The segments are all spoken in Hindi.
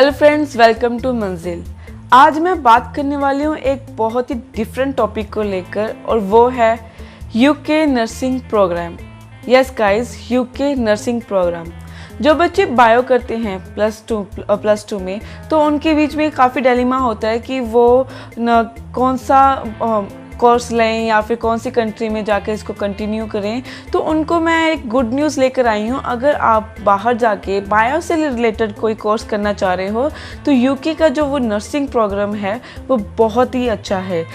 हेलो फ्रेंड्स, वेलकम टू मंजिल। आज मैं बात करने वाली हूँ एक बहुत ही डिफरेंट टॉपिक को लेकर और वो है UK nursing program. Yes guys, UK nursing program. जो बच्चे बायो करते हैं प्लस टू में, तो उनके बीच में काफ़ी डिलेमा होता है कि वो कौन सा कोर्स लें या फिर कौन सी कंट्री में जाकर इसको कंटिन्यू करें। तो उनको मैं एक गुड न्यूज़ लेकर आई हूँ। अगर आप बाहर जाके बायो से रिलेटेड कोई कोर्स करना चाह रहे हो तो यूके का जो वो नर्सिंग प्रोग्राम है वो बहुत ही अच्छा है।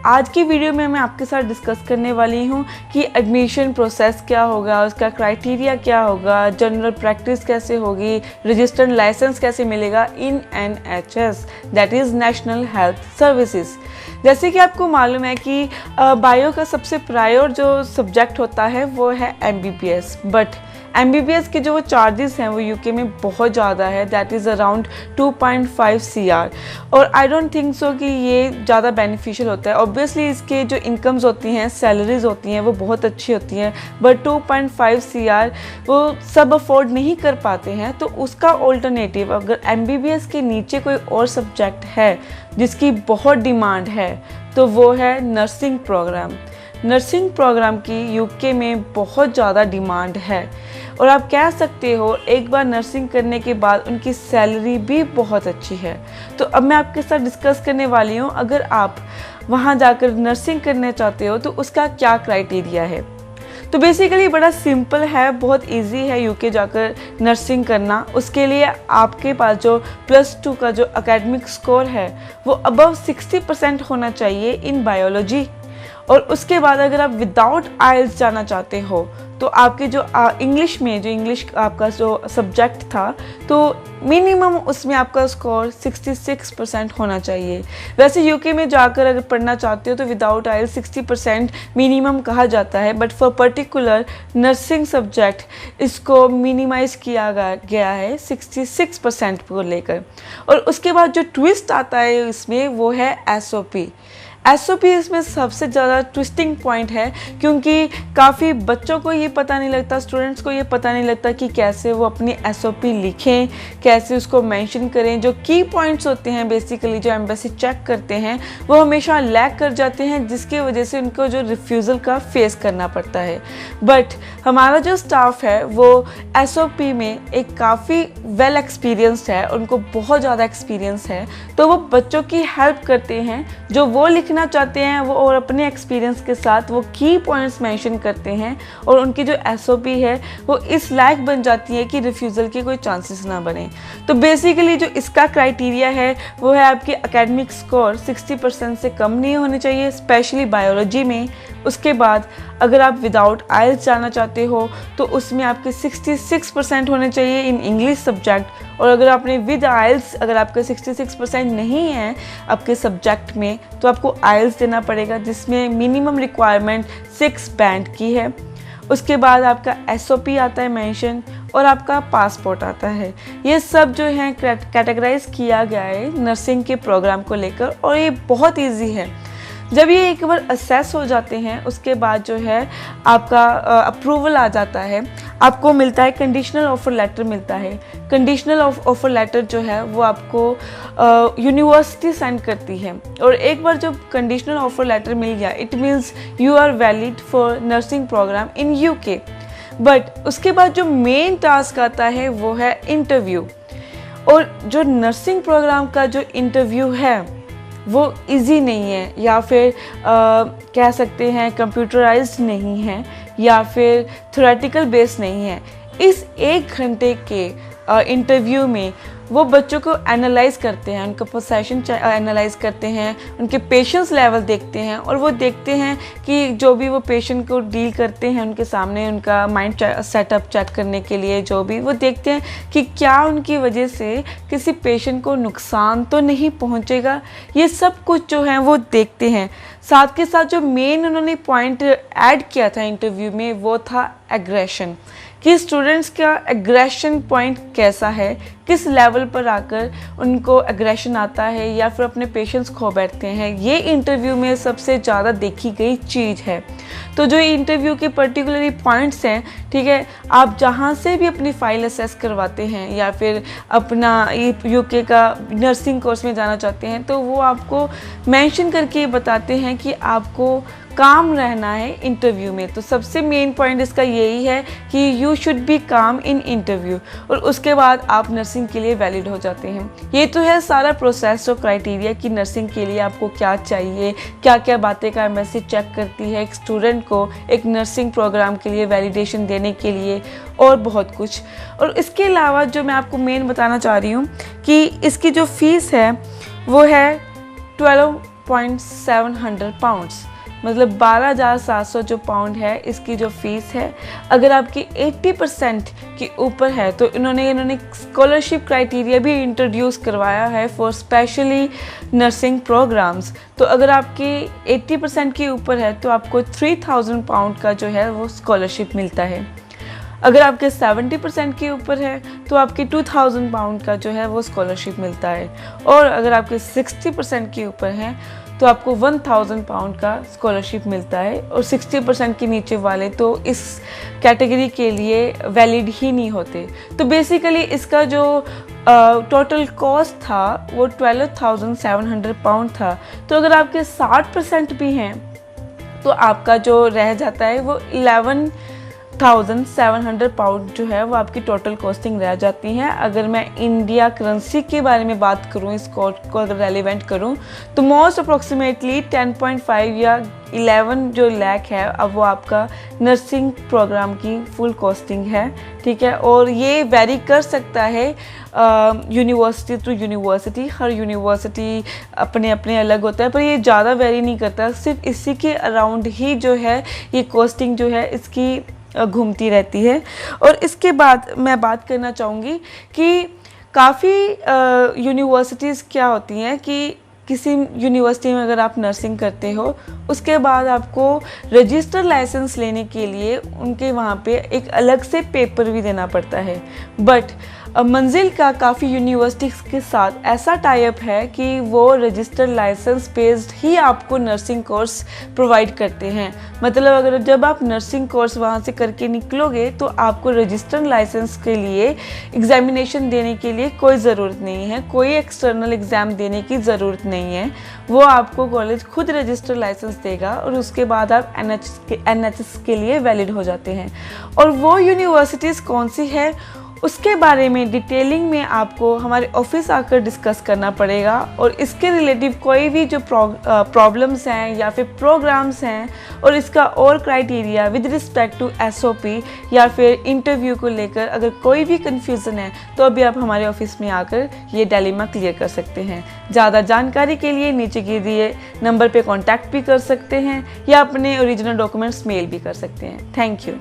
आज की वीडियो में मैं आपके साथ डिस्कस करने वाली हूँ कि एडमिशन प्रोसेस क्या होगा, उसका क्राइटेरिया क्या होगा, जनरल प्रैक्टिस कैसे होगी, रजिस्टर्ड लाइसेंस कैसे मिलेगा इन NHS, that is national health services. जैसे कि आपको मालूम है कि बायो का सबसे प्रायोर जो सब्जेक्ट होता है वो है MBBS, बट MBBS के जो वो चार्जेस हैं वो यूके में बहुत ज़्यादा है, दैट इज़ अराउंड 2.5 CR। और आई डोंट थिंक सो कि ये ज़्यादा बेनिफिशियल होता है। ऑब्वियसली इसके जो इनकम्स होती हैं, सैलरीज होती हैं, वो बहुत अच्छी होती हैं, बट 2.5 CR वो सब अफोर्ड नहीं कर पाते हैं। तो उसका ऑल्टरनेटिव, अगर MBBS के नीचे कोई और सब्जेक्ट है जिसकी बहुत डिमांड है, तो वो है नर्सिंग प्रोग्राम। नर्सिंग प्रोग्राम की यूके में बहुत ज़्यादा डिमांड है और आप कह सकते हो एक बार नर्सिंग करने के बाद उनकी सैलरी भी बहुत अच्छी है। तो अब मैं आपके साथ डिस्कस करने वाली हूँ, अगर आप वहाँ जाकर नर्सिंग करना चाहते हो तो उसका क्या क्राइटेरिया है। तो बेसिकली बड़ा सिंपल है, बहुत इजी है यूके जाकर नर्सिंग करना। उसके लिए आपके पास जो +2 का जो एकेडमिक स्कोर है वो अबव 60% होना चाहिए इन बायोलॉजी। और उसके बाद अगर आप विदाउट आइल्स जाना चाहते हो तो आपके जो इंग्लिश में, जो इंग्लिश आपका जो सब्जेक्ट था, तो मिनिमम उसमें आपका स्कोर 66% होना चाहिए। वैसे यूके में जाकर अगर पढ़ना चाहते हो तो विदाउट आइल्स 60% मिनिमम कहा जाता है, but for particular nursing subject इसको मिनिमाइज किया गया है 66% को लेकर। और उसके बाद जो ट्विस्ट आता है इसमें वो है SOP इसमें सबसे ज़्यादा ट्विस्टिंग पॉइंट है, क्योंकि काफ़ी बच्चों को ये पता नहीं लगता, स्टूडेंट्स को ये पता नहीं लगता कि कैसे वो अपनी SOP लिखें, कैसे उसको मेंशन करें। जो की पॉइंट्स होते हैं बेसिकली जो एम्बेसी चेक करते हैं वो हमेशा लैग कर जाते हैं, जिसकी वजह से उनको जो रिफ्यूज़ल का फेस करना पड़ता है। बट हमारा जो स्टाफ है वो SOP में एक काफ़ी वेल एक्सपीरियंस्ड है, उनको बहुत ज़्यादा एक्सपीरियंस है, तो वो बच्चों की हेल्प करते हैं जो वो लिखना चाहते हैं वो, और अपने एक्सपीरियंस के साथ वो की पॉइंट्स मेंशन करते हैं और उनकी जो SOP है वो इस लायक बन जाती है कि रिफ्यूज़ल के कोई चांसेस ना बने। तो बेसिकली जो इसका क्राइटेरिया है वो है आपके एकेडमिक स्कोर 60% से कम नहीं होने चाहिए, स्पेशली बायोलॉजी में। उसके बाद अगर आप विदाउट आइल्स जाना चाहते हो तो उसमें आपके 66% होने चाहिए इन इंग्लिश सब्जेक्ट। और अगर आपने विद आइल्स, अगर आपके 66% नहीं है आपके सब्जेक्ट में, तो आपको आइल्स देना पड़ेगा, जिसमें मिनिमम रिक्वायरमेंट 6 बैंड की है। उसके बाद आपका SOP आता है मेंशन और आपका पासपोर्ट आता है। ये सब जो है कैटेगराइज किया गया है नर्सिंग के प्रोग्राम को लेकर, और ये बहुत ईजी है। जब ये एक बार असेस हो जाते हैं उसके बाद जो है आपका अप्रूवल आ जाता है, आपको मिलता है कंडीशनल ऑफर लेटर मिलता है। कंडीशनल ऑफर लेटर जो है वो आपको यूनिवर्सिटी सेंड करती है, और एक बार जब कंडीशनल ऑफर लेटर मिल गया it means you are valid for nursing program in UK. But उसके बाद जो मेन टास्क आता है वो है इंटरव्यू। और जो नर्सिंग प्रोग्राम का जो इंटरव्यू है वो इजी नहीं है, या फिर कह सकते हैं कंप्यूटराइज्ड नहीं है, या फिर थ्योरेटिकल बेस नहीं है। इस 1 घंटे के इंटरव्यू में वो बच्चों को एनालाइज करते हैं, उनका पोसेशन एनालाइज करते हैं, उनके पेशेंस लेवल देखते हैं, और वो देखते हैं कि जो भी वो पेशेंट को डील करते हैं उनके सामने उनका माइंड सेटअप चेक करने के लिए, जो भी वो देखते हैं कि क्या उनकी वजह से किसी पेशेंट को नुकसान तो नहीं पहुंचेगा। ये सब कुछ जो है वो देखते हैं। साथ के साथ जो मेन उन्होंने पॉइंट ऐड किया था इंटरव्यू में वो था एग्रेशन, कि स्टूडेंट्स का एग्रेशन पॉइंट कैसा है, किस लेवल पर आकर उनको एग्रेशन आता है या फिर अपने पेशेंस खो बैठते हैं। ये इंटरव्यू में सबसे ज़्यादा देखी गई चीज़ है। तो जो इंटरव्यू के पर्टिकुलरली पॉइंट्स हैं, ठीक है, आप जहाँ से भी अपनी फ़ाइल असेस करवाते हैं या फिर अपना यूके का नर्सिंग कोर्स में जाना चाहते हैं, तो वो आपको मेंशन करके बताते हैं कि आपको काम रहना है इंटरव्यू में। तो सबसे मेन पॉइंट इसका यही है कि यू शुड बी काम इन इंटरव्यू, और उसके बाद आप नर्सिंग के लिए वैलिड हो जाते हैं। ये तो है सारा प्रोसेस और क्राइटेरिया कि नर्सिंग के लिए आपको क्या चाहिए, क्या क्या बातें का एमएससी चेक करती है एक स्टूडेंट को एक नर्सिंग प्रोग्राम के लिए वैलिडेशन देने के लिए, और बहुत कुछ। और इसके अलावा जो मैं आपको मेन बताना चाह रही हूँ कि इसकी जो फ़ीस है वो है 12,700 पाउंड्स, मतलब 12,700 जो पाउंड है इसकी जो फ़ीस है। अगर आपकी 80% के ऊपर है तो इन्होंने स्कॉलरशिप क्राइटेरिया भी इंट्रोड्यूस करवाया है फॉर स्पेशली नर्सिंग प्रोग्राम्स। तो अगर आपकी 80% के ऊपर है तो आपको 3,000 पाउंड का जो है वो स्कॉलरशिप मिलता है। अगर आपके 70% के ऊपर है तो आपके 2,000 पाउंड का जो है वो स्कॉलरशिप मिलता है, और अगर आपके 60% के ऊपर हैं तो आपको 1,000 पाउंड का स्कॉलरशिप मिलता है, और 60% के नीचे वाले तो इस कैटेगरी के लिए वैलिड ही नहीं होते। तो बेसिकली इसका जो टोटल कॉस्ट था वो 12,700 पाउंड था। तो अगर आपके 60% भी हैं तो आपका जो रह जाता है वो 11,700 पाउंड जो है वो आपकी टोटल कॉस्टिंग रह जाती है। अगर मैं इंडिया करेंसी के बारे में बात करूँ, इस कोड को अगर रेलिवेंट करूँ, तो मोस्ट अप्रोक्सीमेटली 10.5 या 11 जो लाख है अब वो आपका नर्सिंग प्रोग्राम की फुल कॉस्टिंग है, ठीक है। और ये वेरी कर सकता है यूनिवर्सिटी टू यूनिवर्सिटी, हर यूनिवर्सिटी अपने अपने अलग होता है, पर ये ज़्यादा वेरी नहीं करता। सिर्फ इसी के अराउंड ही जो है ये कॉस्टिंग जो है इसकी घूमती रहती है। और इसके बाद मैं बात करना चाहूँगी कि काफ़ी यूनिवर्सिटीज़ क्या होती हैं कि किसी यूनिवर्सिटी में अगर आप नर्सिंग करते हो उसके बाद आपको रजिस्टर लाइसेंस लेने के लिए उनके वहाँ पे एक अलग से पेपर भी देना पड़ता है। बट मंजिल का काफ़ी यूनिवर्सिटीज़ के साथ ऐसा टाई अप है कि वो रजिस्टर लाइसेंस बेस्ड ही आपको नर्सिंग कोर्स प्रोवाइड करते हैं। मतलब अगर जब आप नर्सिंग कोर्स वहाँ से करके निकलोगे तो आपको रजिस्टर लाइसेंस के लिए एग्जामिनेशन देने के लिए कोई ज़रूरत नहीं है, कोई एक्सटर्नल एग्ज़ाम देने की ज़रूरत नहीं है। वो आपको कॉलेज खुद रजिस्टर लाइसेंस देगा और उसके बाद आप NHS के लिए वैलिड हो जाते हैं। और वो यूनिवर्सिटीज़ कौन सी है उसके बारे में डिटेलिंग में आपको हमारे ऑफिस आकर डिस्कस करना पड़ेगा, और इसके रिलेटिव कोई भी जो प्रॉब्लम्स हैं या फिर प्रोग्राम्स हैं और इसका और criteria with respect to SOP या फिर इंटरव्यू को लेकर अगर कोई भी कन्फ्यूज़न है तो अभी आप हमारे ऑफिस में आकर ये डिलेमा क्लियर कर सकते हैं। ज़्यादा जानकारी के लिए नीचे के दिए नंबर पे कांटेक्ट भी कर सकते हैं या अपने ओरिजिनल डॉक्यूमेंट्स मेल भी कर सकते हैं। Thank you.